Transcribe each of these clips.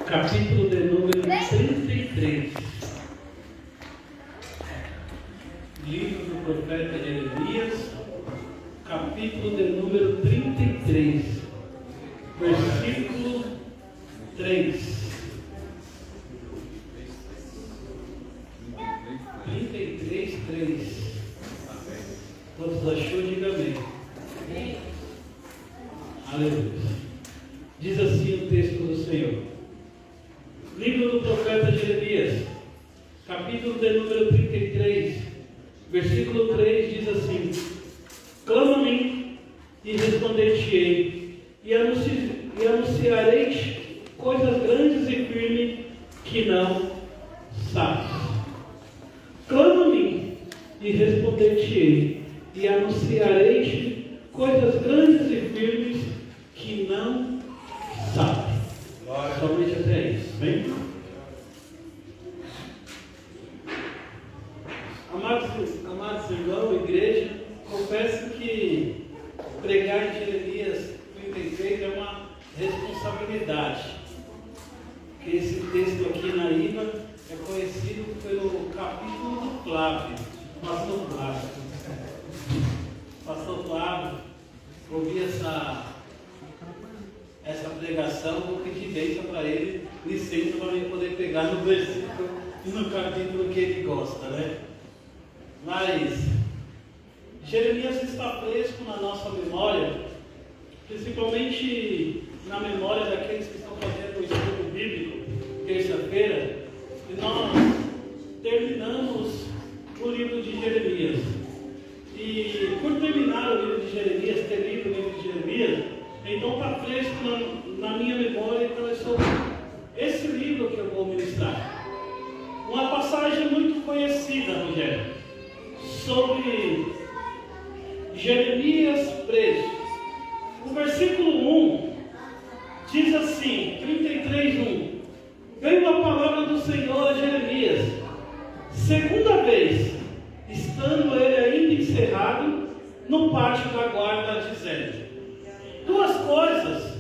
capítulo de número 33. Livro do profeta Jeremias, capítulo de número 33, versículo 3. 33, 3. Todos achou? Diga amém. Aleluia. Diz assim o texto do Senhor. Livro do profeta Jeremias, capítulo de número 33, versículo 3 diz assim: clama a mim e responder-te-ei, e anunciarei coisas grandes e firmes que não sabes. Clama a mim e responder-te-ei, e anunciarei coisas grandes e firmes que não sabes. Somente até isso, bem? Amados irmãos, igreja, confesso que pregar em Jeremias 33 é uma responsabilidade. Esse texto aqui na IVA é conhecido pelo capítulo do Flávio, pastor Flávio. Pastor Flávio, ouvi essa pregação, vou pedir bênção para ele, licença para ele poder pegar no versículo e no capítulo que ele gosta, né? Mas Jeremias está fresco na nossa memória, principalmente na memória daqueles que estão fazendo o estudo bíblico, terça-feira, e nós terminamos o livro de Jeremias. E por terminar o livro de Jeremias, ter lido o livro de Jeremias, então está fresco na minha memória, então é sobre esse livro que eu vou ministrar. Uma passagem muito conhecida, Rogério, sobre Jeremias preso. O versículo 1 diz assim, 33:1: veio a palavra do Senhor a Jeremias, segunda vez, estando ele ainda encerrado no pátio da guarda, dizendo: duas coisas.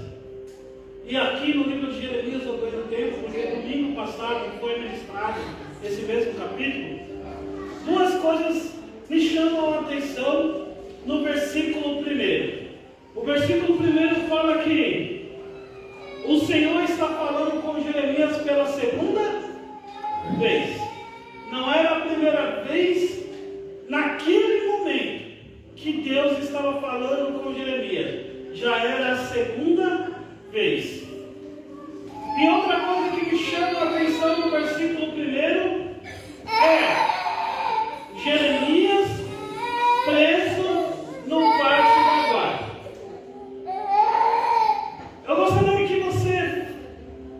E aqui no livro de Jeremias eu ganho tempo, porque domingo passado foi ministrado esse mesmo capítulo. Duas coisas me chamam a atenção no versículo 1. O versículo 1 fala que o Senhor está falando com Jeremias pela segunda vez. Não era a primeira vez naquele momento que Deus estava falando com Jeremias. Já era a segunda vez. E outra coisa que me chama a atenção no versículo 1 é Jeremias preso no pátio da guarda. Eu gostaria que você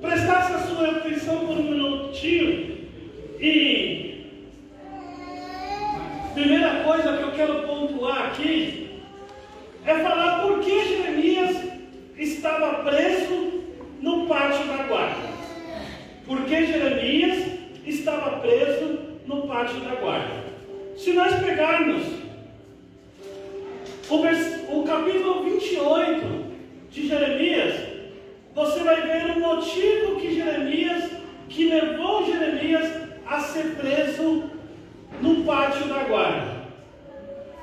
prestasse a sua atenção por um minutinho. E primeira coisa que eu quero pontuar aqui é falar por que Jeremias estava preso no pátio da guarda. Por que Jeremias estava preso no pátio da guarda? Se nós pegarmos o capítulo 28 de Jeremias, você vai ver o motivo que levou Jeremias a ser preso no pátio da guarda.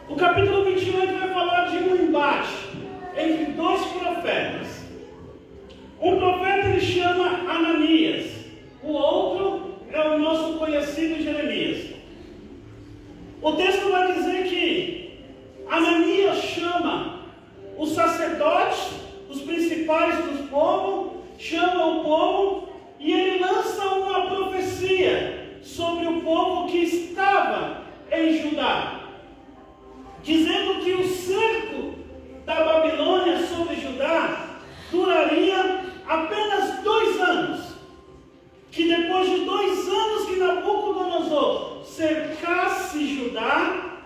O capítulo 28 vai falar de um embate entre dois profetas. Um profeta ele chama Ananias, o outro é o nosso conhecido Jeremias. O texto vai dizer que Ananias chama os sacerdotes, os principais do povo, chama o povo e ele lança uma profecia sobre o povo que estava em Judá, dizendo que o cerco da Babilônia sobre Judá duraria apenas 2 anos. Que depois de 2 anos que Nabucodonosor cercasse Judá,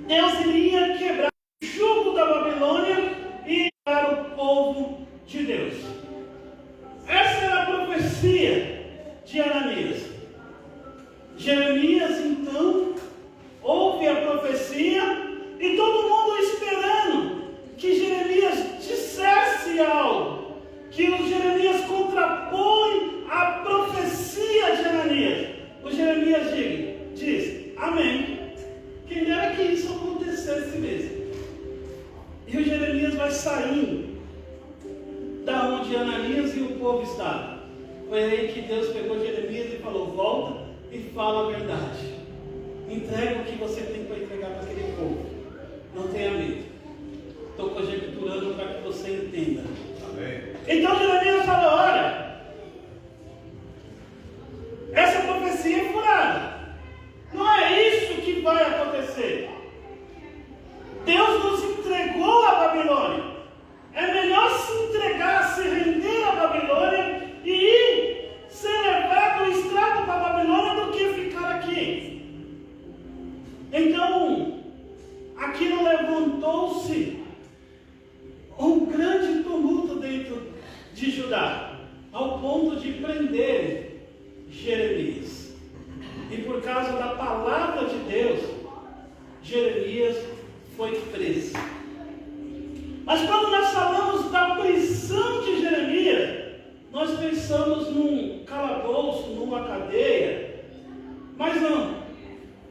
Deus iria quebrar o jugo da Babilônia e dar o povo de Deus. Essa era a profecia de Ananias. Jeremias então ouve a profecia e todo mundo esperando que Jeremias dissesse algo, que o Jeremias contrapõe povo estava. Foi aí que Deus pegou Jeremias e falou: volta e fala a verdade. Entrega o que você tem para entregar para aquele povo. Não tenha medo. Estou conjecturando para que você entenda. Amém. Então Jeremias falou: olha, essa profecia é furada. Não é isso que vai acontecer. Deus nos entregou a Babilônia. É melhor se entregar, se render à Babilônia e ir ser levado o estrado para a Babilônia do que ficar aqui. Então, aquilo levantou-se um grande tumulto dentro de Judá, ao ponto de prender Jeremias. E por causa da palavra de Deus, Jeremias foi preso. Mas quando nós falamos da prisão de Jeremias, nós pensamos num calabouço, numa cadeia. Mas não.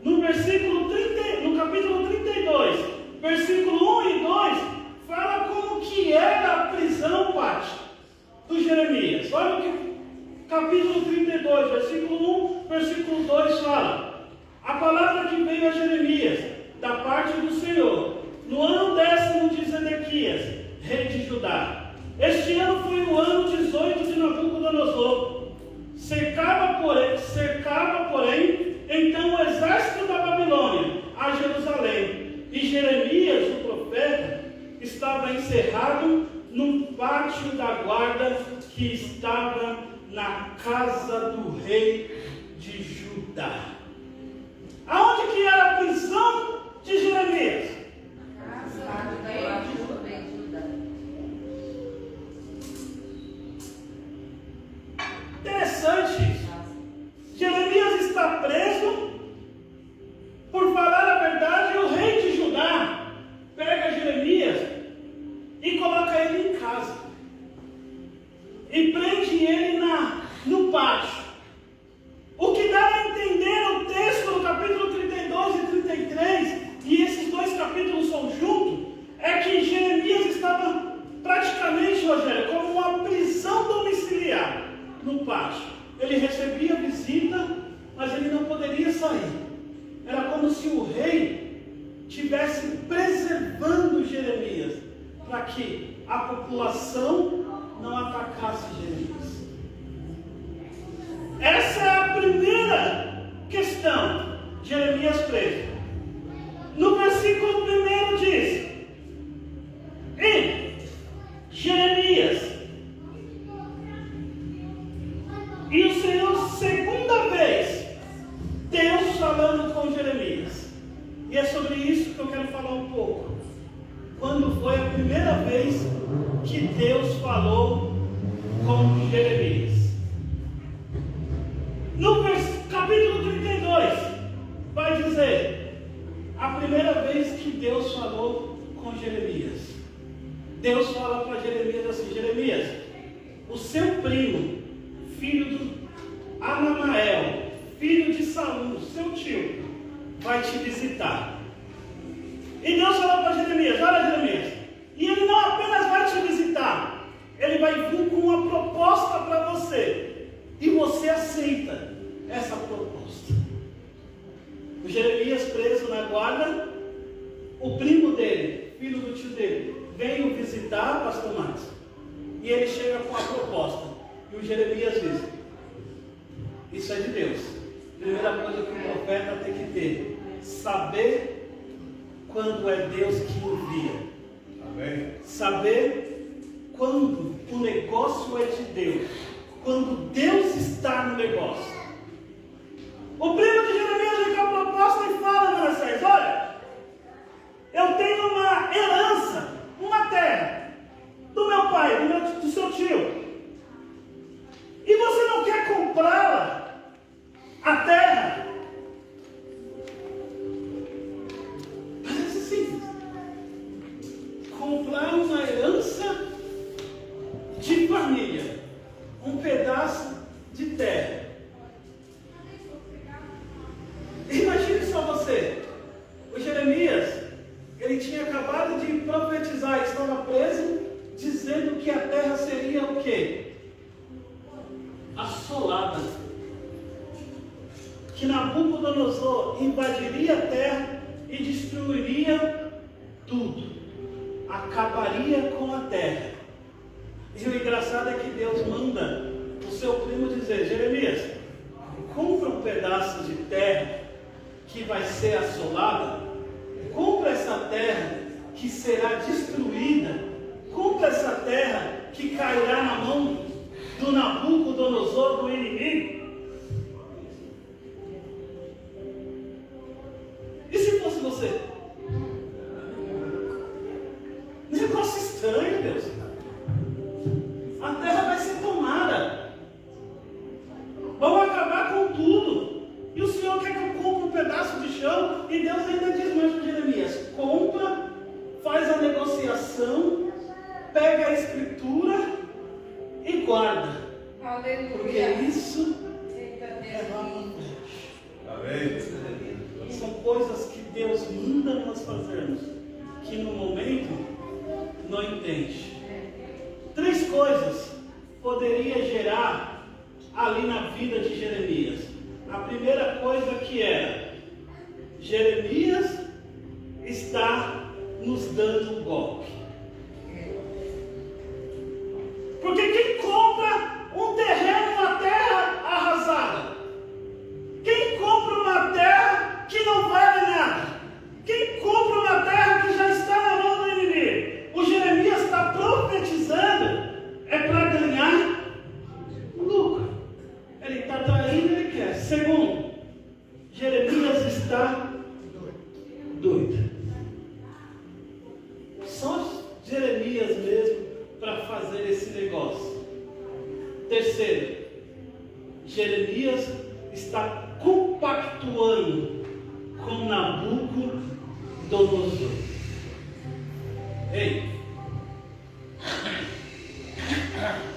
No capítulo 32, versículo 1 e 2, fala como que era a prisão, Pati, do Jeremias. Olha o que capítulo 32, versículo 1, versículo 2 fala: a palavra que veio a Jeremias, da parte do Senhor, no ano 10º de Zedequias, rei de Judá. Este ano foi o ano 18 de Nabucodonosor. Cercava, porém, então o exército da Babilônia a Jerusalém. E Jeremias, o profeta, estava encerrado no pátio da guarda que estava na casa do rei de Judá. Aonde que era a prisão de Jeremias? Interessante isso. Jeremias está preso por falar a verdade, e o rei de Judá pega Jeremias e coloca ele em casa e prende ele no pátio. O que dá a entender o texto no capítulo 32 e 33, e esses dois capítulos são juntos, é que Jeremias estava praticamente, Rogério, como uma prisão domiciliar no pátio. Ele recebia visita, mas ele não poderia sair. Era como se o rei estivesse preservando Jeremias, para que a população não atacasse Jeremias. Essa é a primeira questão. Jeremias preso. No versículo 1 diz: e Jeremias, e o Senhor, segunda vez, Deus falando com Jeremias. E é sobre isso que eu quero falar um pouco. Quando foi a primeira vez que Deus falou com Jeremias? No capítulo 32, vai dizer a primeira vez que Deus falou com Jeremias. Deus fala para Jeremias assim: Jeremias, o seu primo, filho de Anamael, filho de Saul, seu tio, vai te visitar. E Deus falou para Jeremias: olha, Jeremias, e ele não apenas vai te visitar, ele vai vir com uma proposta para você, e você aceita essa proposta. O Jeremias preso na guarda, o primo dele, filho do tio dele, veio visitar, pastor Marcos, e ele chega com a proposta. E o Jeremias diz: isso é de Deus. Primeira coisa que o profeta tem que ter: saber quando é Deus que envia. Amém. Saber quando o negócio é de Deus. Quando Deus está no negócio. O primo de Jeremias vem com a proposta e fala, Manassés: olha, eu tenho uma herança, uma terra, do meu pai, do seu tio. E você não quer comprá-la, a terra? Parece simples. Comprar uma herança de família, um pedaço de terra. Imagine só você. O Jeremias, ele tinha acabado de profetizar, estava preso, dizendo que a terra seria o quê? que Nabucodonosor invadiria a terra e destruiria tudo, acabaria com a terra. E o engraçado é que Deus manda o seu primo dizer: Jeremias, compra um pedaço de terra que vai ser assolada, compra essa terra que será destruída, compra essa terra que cairá na mão do Nabucodonosor, do inimigo. E se fosse você? Negócio estranho, Deus. A terra vai ser tomada. Vamos acabar com tudo. E o Senhor quer que eu compre um pedaço de chão. E Deus ainda diz mais para Jeremias: compra, faz a negociação, pega a escritura e guarda. Aleluia. Porque isso é lá. Amém. São coisas que Deus manda nós fazermos, que no momento não entende. 3 coisas poderia gerar ali na vida de Jeremias. A primeira coisa que era: Jeremias está nos dando um golpe. Porque quem compra um terreno, uma terra arrasada? Quem compra uma terra que não vale nada? Quem compra uma terra que já está na mão do inimigo? O Jeremias está profetizando é para ganhar lucro. Ele está traindo, ele quer. Segundo, Jeremias está doido. Só Jeremias mesmo para fazer esse negócio. Terceiro, Jeremias está compactuando com Nabucodonosor. Ei,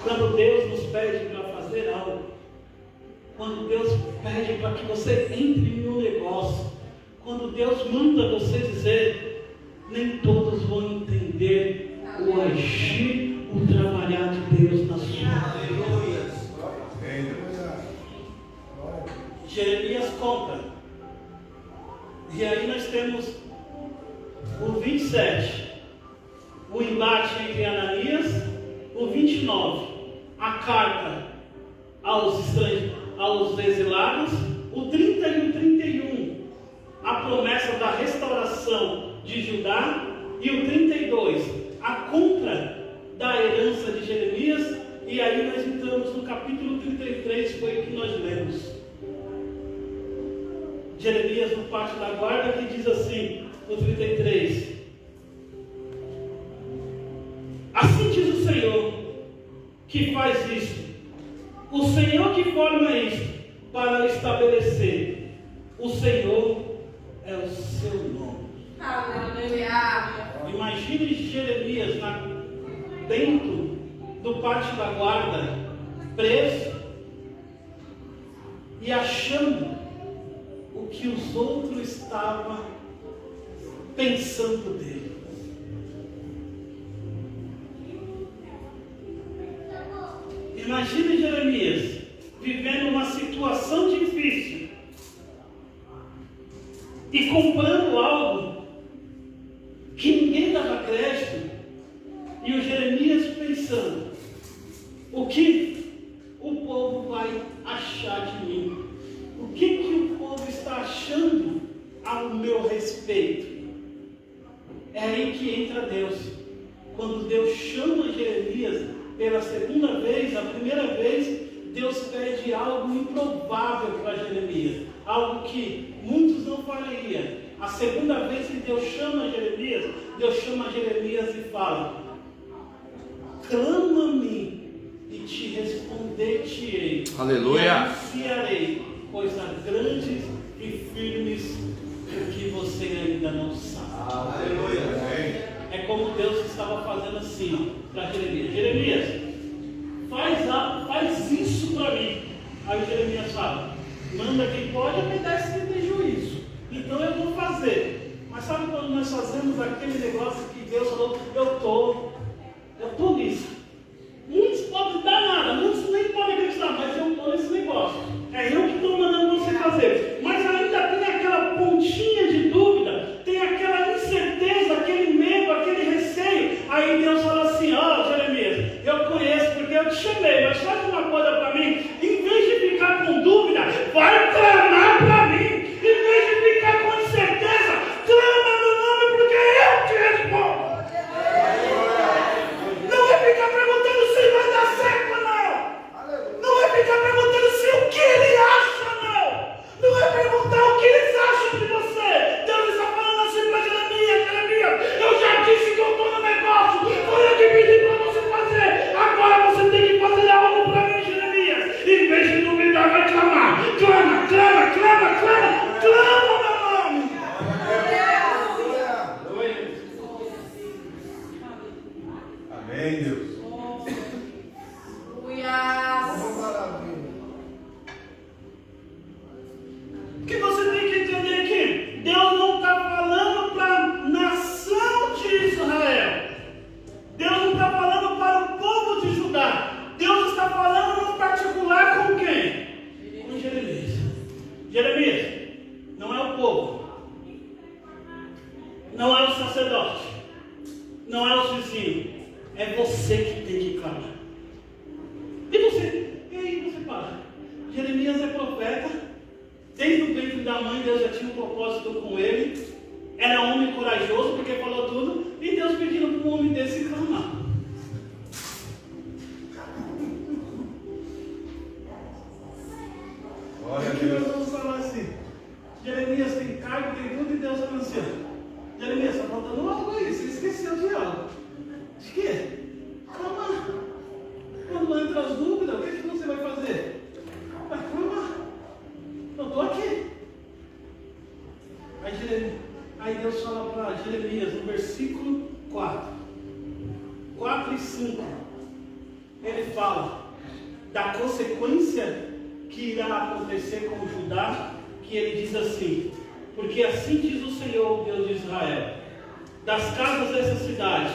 quando Deus nos pede para fazer algo, quando Deus pede para que você entre em um negócio, quando Deus manda você dizer, nem todos vão entender o agir, o trabalhar de Deus na sua vida. Jeremias compra. E aí nós temos o 27, o embate entre Ananias. O 29, a carta aos exilados. O 30 e o 31, a promessa da restauração de Judá. E o 32, a compra da herança de Jeremias. E aí nós entramos no capítulo 33, foi o que nós lemos. Jeremias no pátio da guarda, que diz assim, no 33: assim diz o Senhor que faz isto, o Senhor que forma isto para estabelecer, o Senhor é o seu nome. Aleluia. Imagine Jeremias dentro do pátio da guarda, preso e achando o que os outros estavam pensando dele. Imagine Jeremias vivendo uma situação difícil e comprando algo que ninguém dava crédito, e o Jeremias pensando: o que o povo vai achar de mim? O que o povo está achando ao meu respeito? É aí que entra Deus. Quando Deus chama Jeremias pela segunda vez, a primeira vez, Deus pede algo improvável para Jeremias, algo que muitos não fariam. A segunda vez que Deus chama Jeremias e fala: clama-me e te responder-te-ei. Aleluia. E anunciarei coisas grandes e firmes que você ainda não sabe. Aleluia. É como Deus estava fazendo assim para Jeremias: Jeremias, faz isso para mim. Aí Jeremias fala: manda quem pode, obedece quem tem juízo. Então eu vou fazer. Mas sabe quando nós fazemos aquele negócio que Deus falou: eu estou nisso. Muitos podem dar nada, muitos nem podem acreditar, mas eu estou nesse negócio. É eu que estou mandando você fazer. em vez de duvidar, vai clamar. Clama, clama, clama, clama, clama meu nome. Amém, Deus. O que você tem que entender aqui? Deus não está falando para a nação de Israel. Deus não está falando para o povo de Judá. Deus está falando no particular com quem? Com Jeremias. Jeremias, não é o povo. Não é o sacerdote. Não é o vizinho. É você que tem que clamar. E você? E aí você para? Jeremias é profeta. Desde o ventre da mãe, Deus já tinha um propósito com ele. Era homem corajoso, porque falou tudo. E Deus pedindo para um homem desse clamar. Glória a Aqui nós Deus. vamos falar assim. Jeremias tem cargo, tem tudo, e Deus anuncia. Jeremias, está faltando algo aí. Você esqueceu de algo. De quê? Clamar. Quando entra as dúvidas, o que você vai fazer? Vai clamar. Eu estou aqui. Aí Deus fala para Jeremias, no versículo 4 e 5, ele fala da consequência que irá acontecer com Judá, que ele diz assim: porque assim diz o Senhor, Deus de Israel, das casas dessa cidade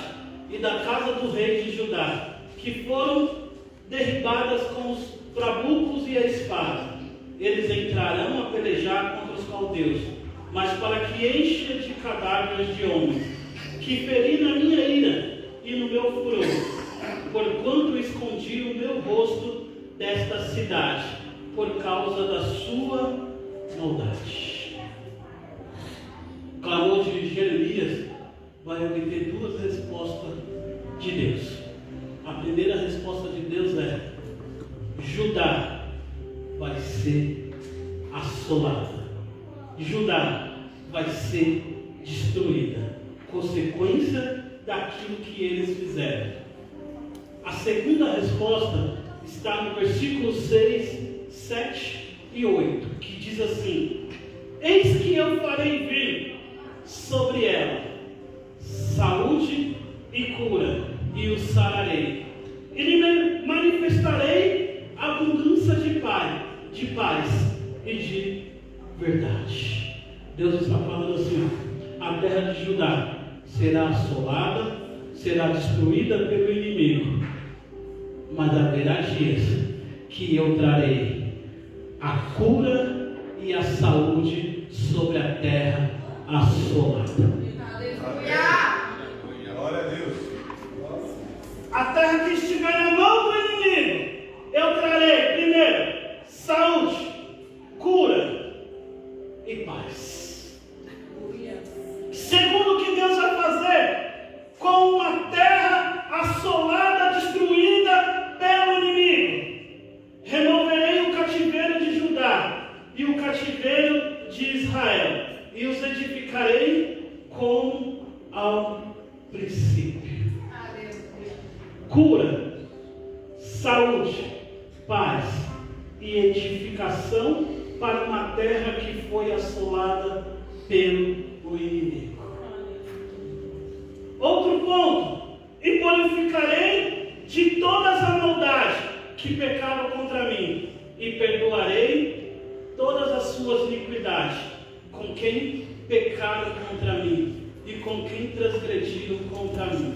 e da casa do rei de Judá, que foram derribadas com os trabucos e a espada, eles entrarão a pelejar contra os caldeus, mas para que encha de cadáveres de homens, que feri na minha ira e no meu furor, porquanto escondi o meu rosto desta cidade, por causa da sua maldade. O clamor de Jeremias vai obter duas respostas de Deus. A primeira resposta de Deus é: Judá vai ser assolada. Judá vai ser destruída. Consequência daquilo que eles fizeram. A segunda resposta está no versículo 6, 7 e 8, que diz assim: eis que eu farei vir sobre ela saúde e cura, e o sararei, e lhe manifestarei abundância de paz e de verdade. Deus está falando assim: a terra de Judá será assolada, será destruída pelo inimigo, mas haverá dias que eu trarei a cura e a saúde sobre a terra assolada. Glória a Deus. A terra que estiver na mão do inimigo, eu trarei primeiro saúde, cura e paz. Segundo, o que Deus vai fazer com uma terra assolada, destruída pelo inimigo? Removerei o cativeiro de Judá e o cativeiro de Israel, e os edificarei como ao princípio. Cura, saúde, paz e edificação para uma terra que foi assolada pelo inimigo. Outro ponto: e purificarei de todas as maldades que pecaram contra mim, e perdoarei todas as suas iniquidades com quem pecaram contra mim e com quem transgrediram contra mim.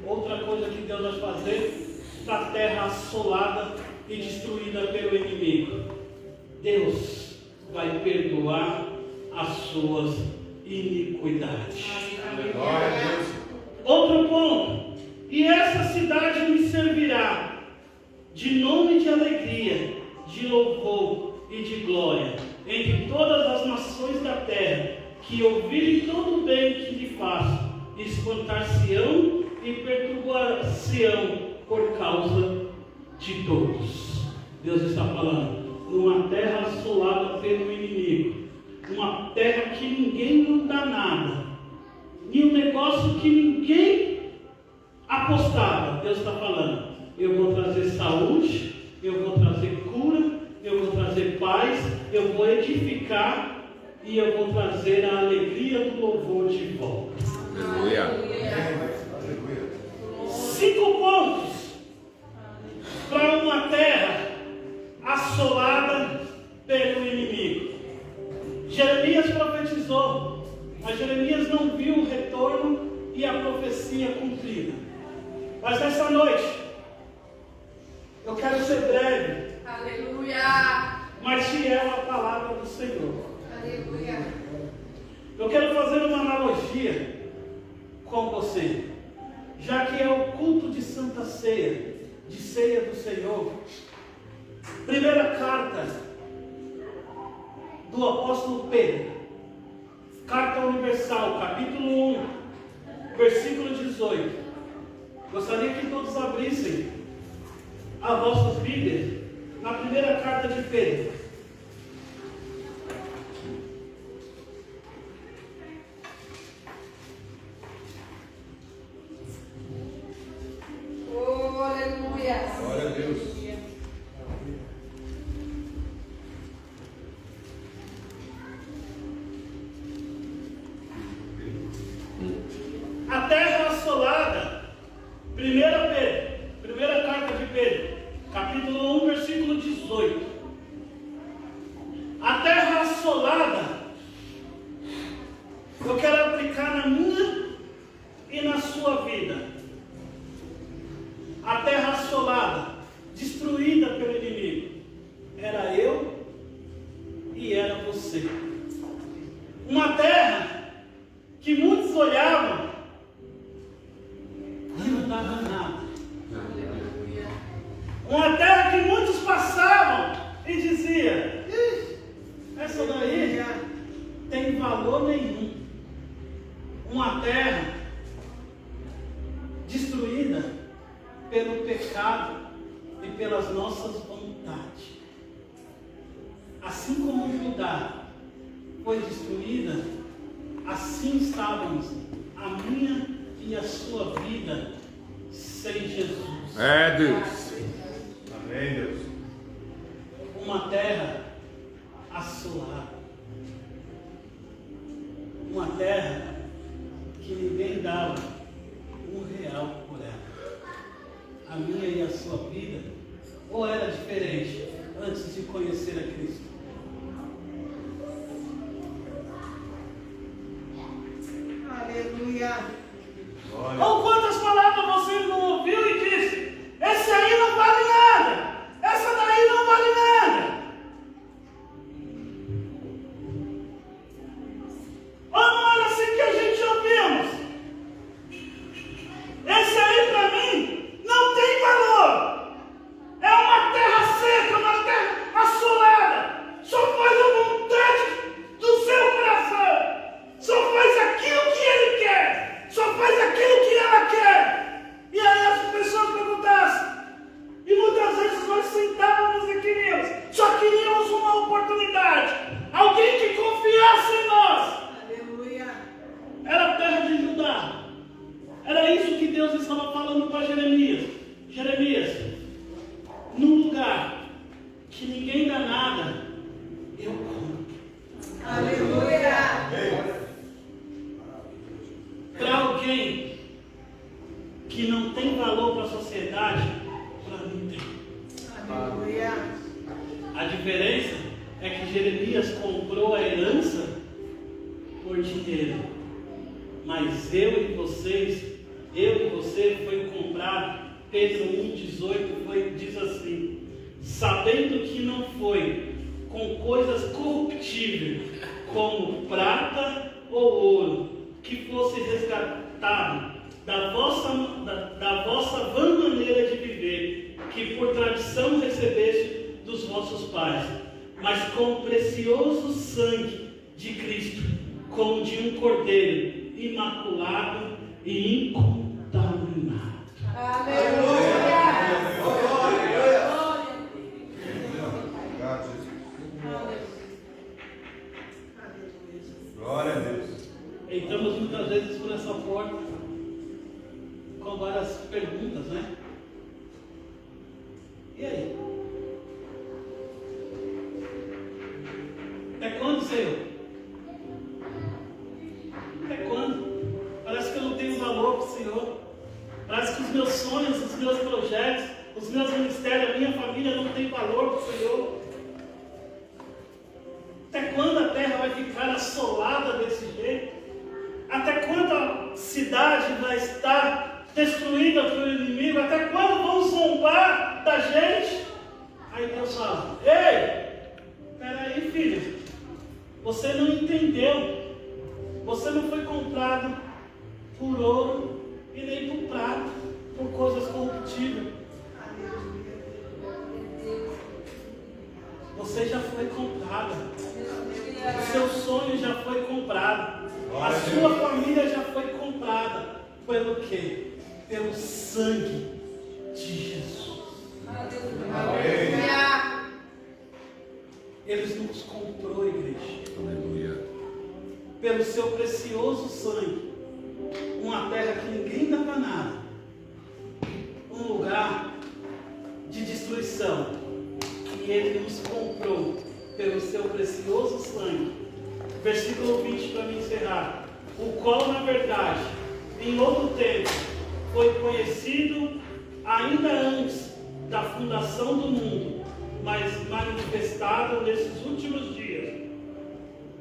Outra coisa que Deus vai fazer para a terra assolada e destruída pelo inimigo: Deus vai perdoar as suas iniquidades. Glória a Deus. Outro ponto: e essa cidade me servirá de nome de alegria, de louvor e de glória entre todas as nações da terra, que ouvirem todo o bem que lhe faço, espantar-se-ão e perturbar-se-ão por causa de todos. Deus está falando numa terra assolada pelo inimigo, uma terra que ninguém não dá nada, e um negócio que ninguém apostava. Deus está falando: eu vou trazer saúde, eu vou trazer cura eu vou edificar e eu vou trazer a alegria do louvor de volta. Aleluia. Aleluia. 5 pontos para uma terra assolada pelo inimigo. Jeremias profetizou, mas Jeremias não viu o retorno e a profecia cumprida. Mas nessa noite, eu quero ser breve. Aleluia. Mas fiel à palavra do Senhor. Aleluia. Eu quero fazer uma analogia com você, já que é o culto de Santa Ceia, de Ceia do Senhor. Primeira carta do apóstolo Pedro, carta universal, capítulo 1, versículo 18. Gostaria que todos abrissem as vossas Bíblias na primeira carta de Pedro. Oh, aleluia. Glória a Deus. A terra assolada, primeira carta de Pedro, capítulo 1, versículo 18. A terra assolada, eu quero aplicar na minha e na sua vida. A terra assolada, destruída pelo inimigo, era eu e era você. Uma terra que muitos olhavam e não dava nada. Uma terra que muitos passavam e diziam: essa daí tem valor nenhum. Uma terra destruída pelo pecado e pelas nossas vontades. Assim como Judá foi destruída, assim estávamos a minha e a sua vida sem Jesus. É Deus. Amém, Deus. Uma terra assolada. Uma terra que ninguém dava R$1 por ela. A minha e a sua vida, ou era diferente antes de conhecer a Cristo? Aleluia. Glória. Ou quantas palavras você não ouviu e disse: esse aí não vale nada, essa daí não vale nada. Ou não era assim que a gente ouvimos? Esse aí para mim não tem valor. É uma terra seca, uma terra assolada. Só faz a vontade do seu coração. Só faz aquilo que ele quer. Só faz aquilo que ela quer. E aí as pessoas perguntassem. E muitas vezes nós sentávamos e só queríamos uma oportunidade. Alguém que confiasse em nós. Aleluia. Era a terra de Judá. Era isso que Deus estava falando para Jeremias. Jeremias, num lugar que ninguém dá nada, eu como. Aleluia. Amém. Para alguém que não tem valor para a sociedade, para mim tem. Aleluia. A diferença é que Jeremias comprou a herança por dinheiro. Mas eu e você foi comprado. Pedro 1,18 diz assim: sabendo que não foi com coisas corruptíveis, como prata ou ouro, que fosse resgatado da vossa vã maneira de viver, que por tradição recebeste dos vossos pais, mas com o precioso sangue de Cristo, como de um cordeiro imaculado e incontaminado. Aleluia. Obrigado, Jesus. Glória a Deus. Entramos muitas vezes por essa porta com várias perguntas, né? E aí? quando, Senhor? Até quando? Parece que eu não tenho valor para o Senhor. Parece que os meus sonhos, os meus projetos, os meus ministérios, a minha família não tem valor para o Senhor. Até quando a terra vai ficar assolada desse jeito? Até quando a cidade vai estar destruída pelo inimigo? Até quando vão zombar da gente? Aí Deus fala: ei, peraí, filho, você não entendeu. Você não foi comprado por ouro e nem por prata, por coisas corruptíveis. Você já foi comprada. O seu sonho já foi comprado. A sua família já foi comprada. Pelo quê? Pelo sangue de Jesus. Aleluia. Ele nos comprou, igreja. Aleluia. Pelo seu precioso sangue. Uma terra que ninguém dava nada. Um lugar de destruição. E Ele nos comprou pelo seu precioso sangue. Versículo 20 para me encerrar. O qual, na verdade, em outro tempo, foi conhecido ainda antes da fundação do mundo, mas manifestado nesses últimos dias,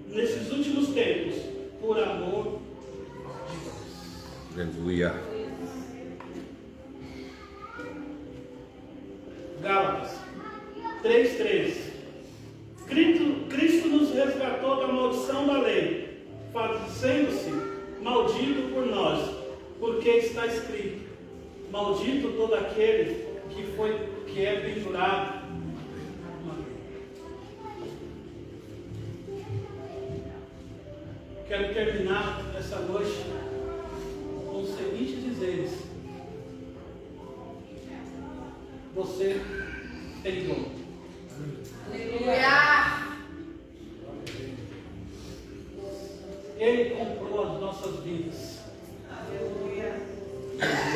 nesses últimos tempos, por amor de Deus. Aleluia. Gálatas 3:3. Cristo nos resgatou da maldição da lei, fazendo-se maldito por nós, porque está escrito: maldito todo aquele que é pendurado. Quero terminar essa noite com os seguintes dizeres: você tem dom. Aleluia. Ele comprou as nossas vidas. Aleluia.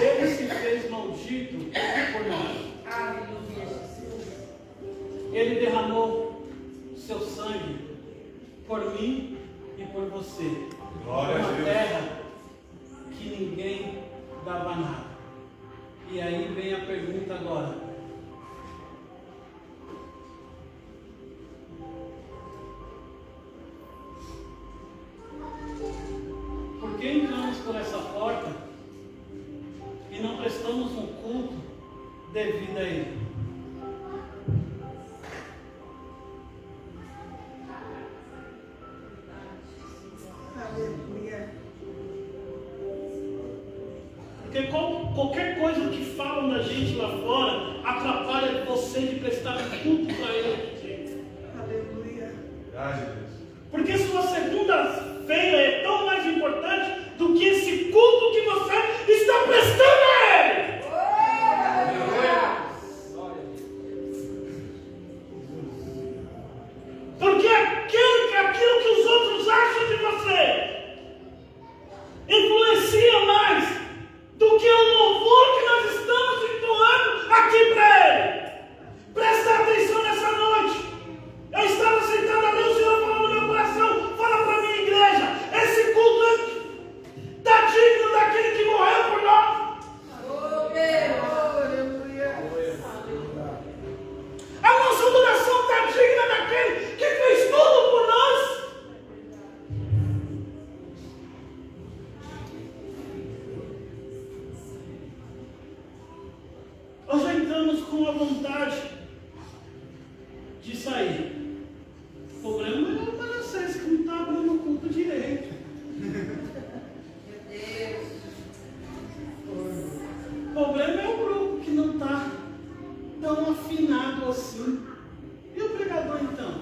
Ele se fez maldito por nós. Aleluia, Jesus. Ele derramou o seu sangue por mim e por você. Glória a Uma Deus. terra que ninguém dava nada. E aí vem a pergunta agora: por que entramos por essa porta e não prestamos um culto devido a Ele? Aleluia. Porque qualquer coisa que falam da gente lá fora atrapalha você de prestar culto para Ele aqui dentro. Aleluia. Verdade, Deus. Porque sua segunda-feira é tão mais importante do que esse culto que você está prestando a Ele. Porque aquilo que os outros acham de você influencia mais do que o louvor que nós estamos entoando aqui para Ele. Presta atenção nessa noite. Eu estava sentado ali, o Senhor falou no meu coração: fala para a minha igreja, esse culto está digno daquele que morreu por nós. Aleluia. A nossa adoração está digna daquele que fez tudo por nós. Nós já entramos com a vontade de sair. O problema é o Manassés que não está abrindo o culto direito. Meu Deus. O problema é o grupo que não está tão afinado assim. E o pregador então?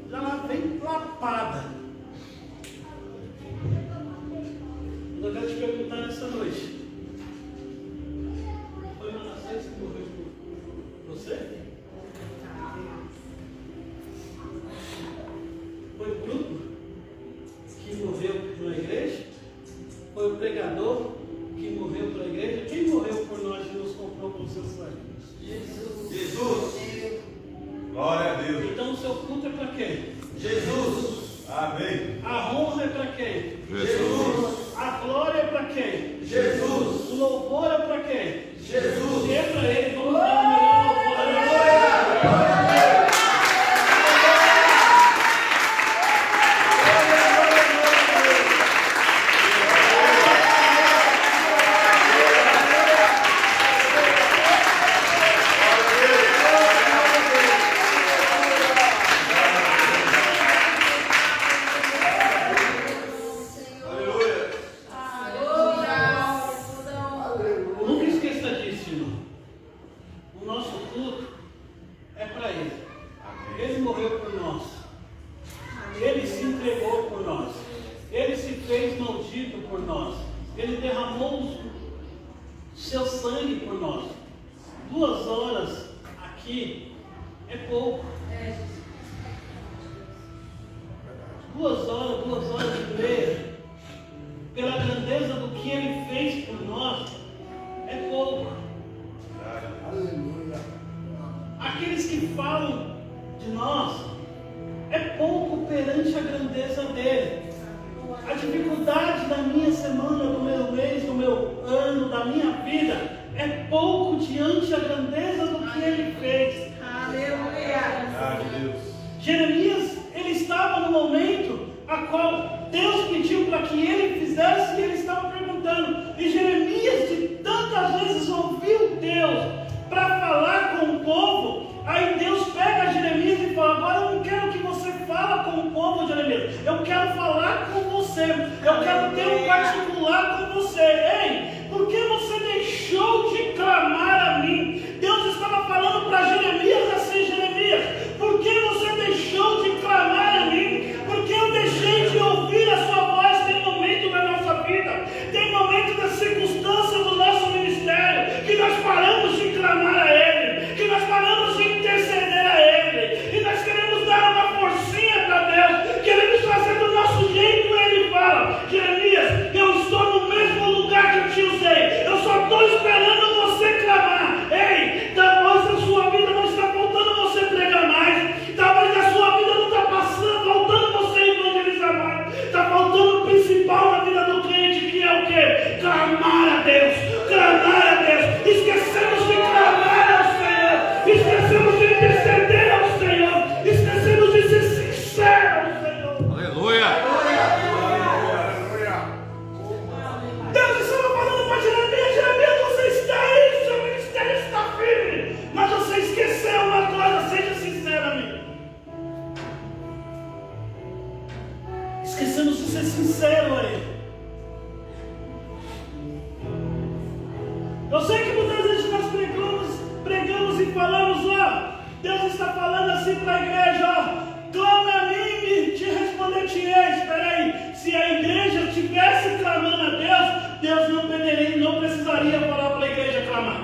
Já lá vem lapada. Eu quero te perguntar nessa noite: foi Manassés que morreu por você? Deus. Então o seu culto é para quem? Jesus. Amém. A honra é para quem? Jesus. A glória é para quem? Jesus. O louvor é para quem? Jesus. Se é para ele, vamos dar o melhor louvor a ele. Nunca esqueça disso, irmão. O nosso culto é para Ele. Ele morreu por nós. Ele se entregou por nós. Ele se fez maldito por nós. Ele derramou o seu sangue por nós. 2 horas aqui é pouco. 2 horas e meia, pela grandeza do que Ele fez por nós, é pouco. Aqueles que falam de nós, é pouco perante a grandeza dele. A dificuldade da minha semana, do meu mês, do meu ano, da minha vida, é pouco diante a grandeza do que Ele fez. Aleluia. Jeremias, ele estava no momento a qual Deus pediu para que ele fizesse, e ele estava perguntando. E Jeremias, de tantas vezes ouviu Deus para falar com o povo, aí Deus pega Jeremias e fala: agora eu não quero que você fale com o povo, Jeremias, eu quero falar com você, eu quero ter um particular com você. Ei, por que você deixou de clamar a mim? Deus estava falando para Jeremias assim: Jeremias, por que você deixou de clamar a mim? Porque eu deixei de ouvir a sua voz. Tem momento da nossa vida, tem momento da circunstância do nosso ministério, que nós paramos de clamar a Ele, que nós paramos de interceder a Ele, e nós queremos dar uma forcinha para Deus, queremos fazer do nosso jeito. E Ele fala: Jeremias, eu estou no mesmo lugar que eu te usei, eu só estou esperando você clamar. Ei, talvez a sua vida não está faltando você pregar mais, talvez a sua vida não está faltando você evangelizar mais, está faltando o principal na vida do crente, que é o quê? Clamar a Deus, clamar a Deus. Esquecemos de clamar ao Senhor, esquecemos de interceder ao Senhor, esquecemos de ser sincero ao Senhor. Aleluia. Deus estava falando para Jeremias: Jeremias, você está aí, seu ministério está firme, mas você esqueceu uma coisa, seja sincero, amigo. Esquecemos de ser sincero a Ele. Eu sei que muitas vezes nós pregamos e falamos: ó, Deus está falando assim para a igreja, ó, clame a mim e te responder-te-ei. Espera aí, se a igreja estivesse clamando a Deus, Deus não precisaria falar para a igreja clamar.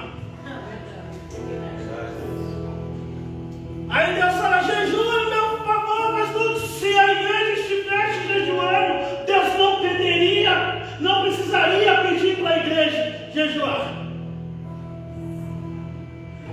Aí Deus fala: jejua em meu favor, mas tudo. Se a igreja estivesse jejuando, Deus não precisaria pedir para a igreja jejuar.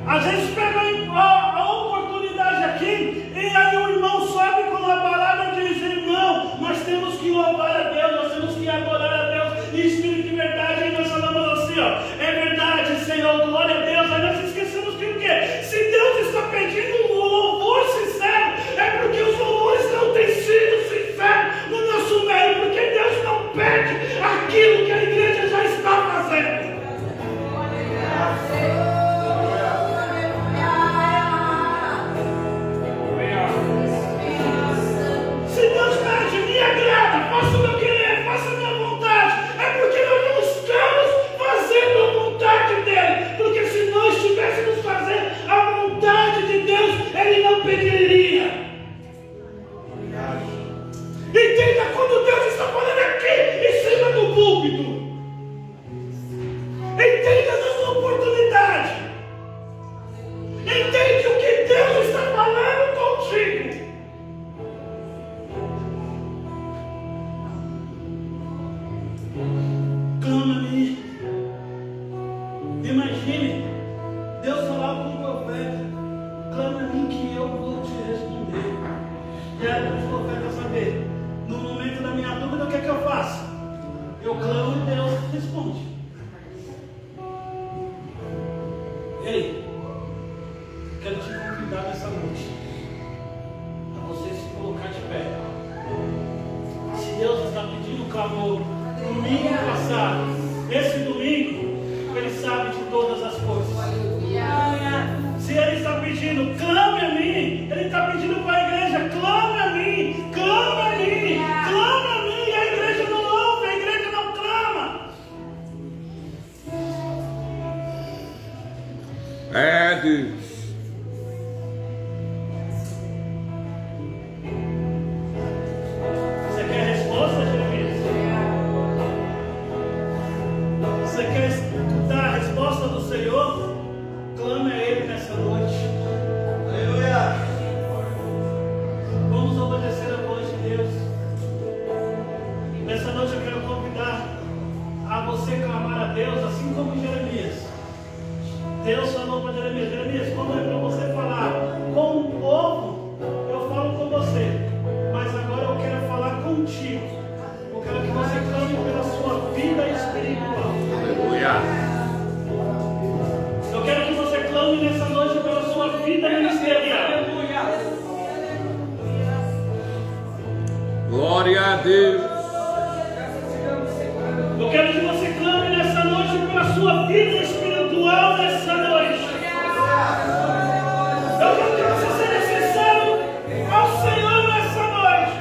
Às vezes pega a oportunidade aqui, e aí o irmão sobe com uma palavra e diz: irmão, nós temos que louvar a Deus, nós temos que adorar a Deus em espírito e verdade. Aí nós falamos assim: ó, é verdade, Senhor, glória a Deus. Aí nós esquecemos que o quê? Se Deus está pedindo o louvor Quero os profetas saber. No momento da minha dúvida, o que é que eu faço? Eu clamo e Deus responde. Ei, quero te convidar nessa noite a você se colocar de pé. Se Deus está pedindo clamor domingo passado, esse domingo, Ele sabe de todas as coisas. Se Ele está pedindo, clame a mim. Ele está pedindo para a igreja, clame a mim, clame a mim, clame a mim. E a igreja não ouve, a igreja não clama. É, Deus. Você quer resposta, Jeremias? Você quer escutar a resposta do Senhor? Clame a Ele nessa noite. Aleluia. Vamos obedecer a voz de Deus. Nessa noite eu quero convidar a você clamar a Deus, assim como Jeremias. Deus falou para Jeremias: Jeremias, quando é para você falar com o povo, eu falo com você. Mas agora eu quero falar contigo. Eu quero que você clame pela sua vida espiritual. Aleluia. Eu quero que você clame nessa noite pela sua vida ministerial. Glória a Deus. Eu quero que você clame nessa noite pela sua vida espiritual nessa noite. Eu quero que você seja sincero ao Senhor nessa noite.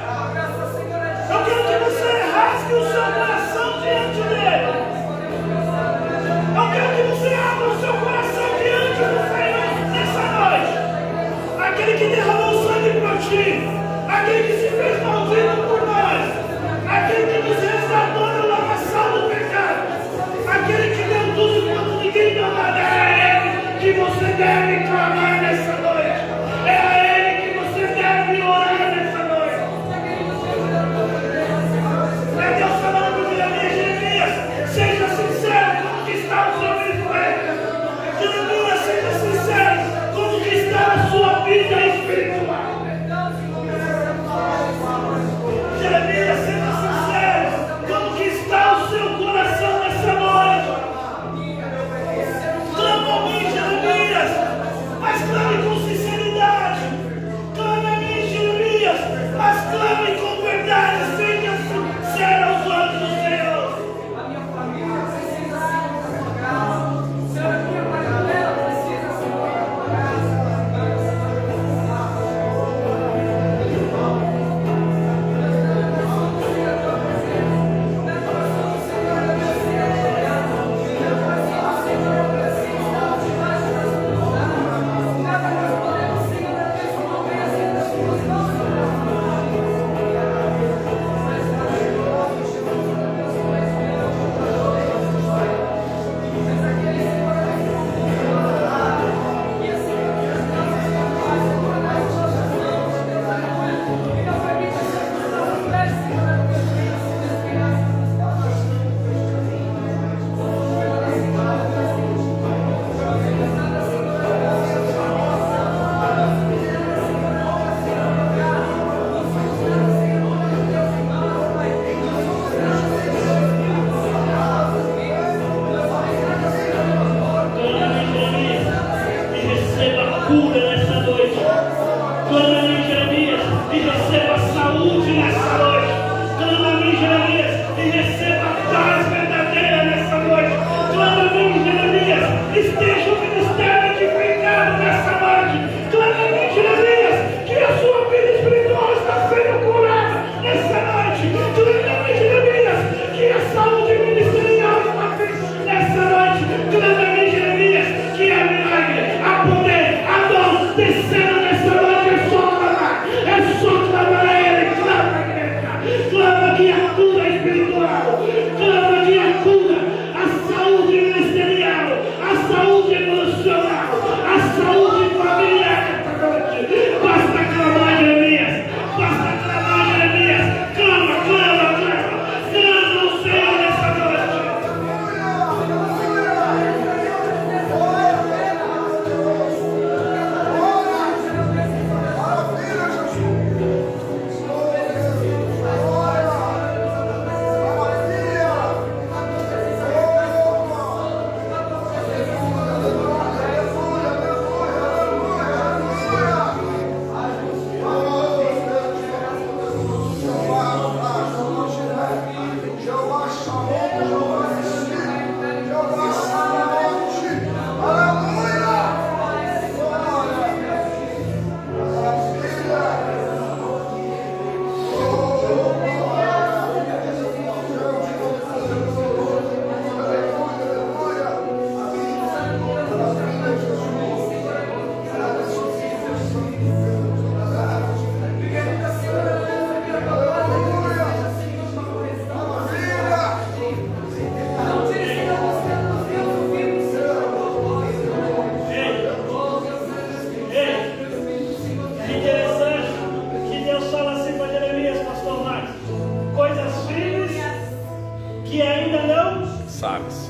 Eu quero que você rasgue o seu coração diante dele. Eu quero que você abra o seu coração diante do Senhor nessa noite. Aquele que derramou sangue por ti, aquele que se fez maldito por nós, Salles.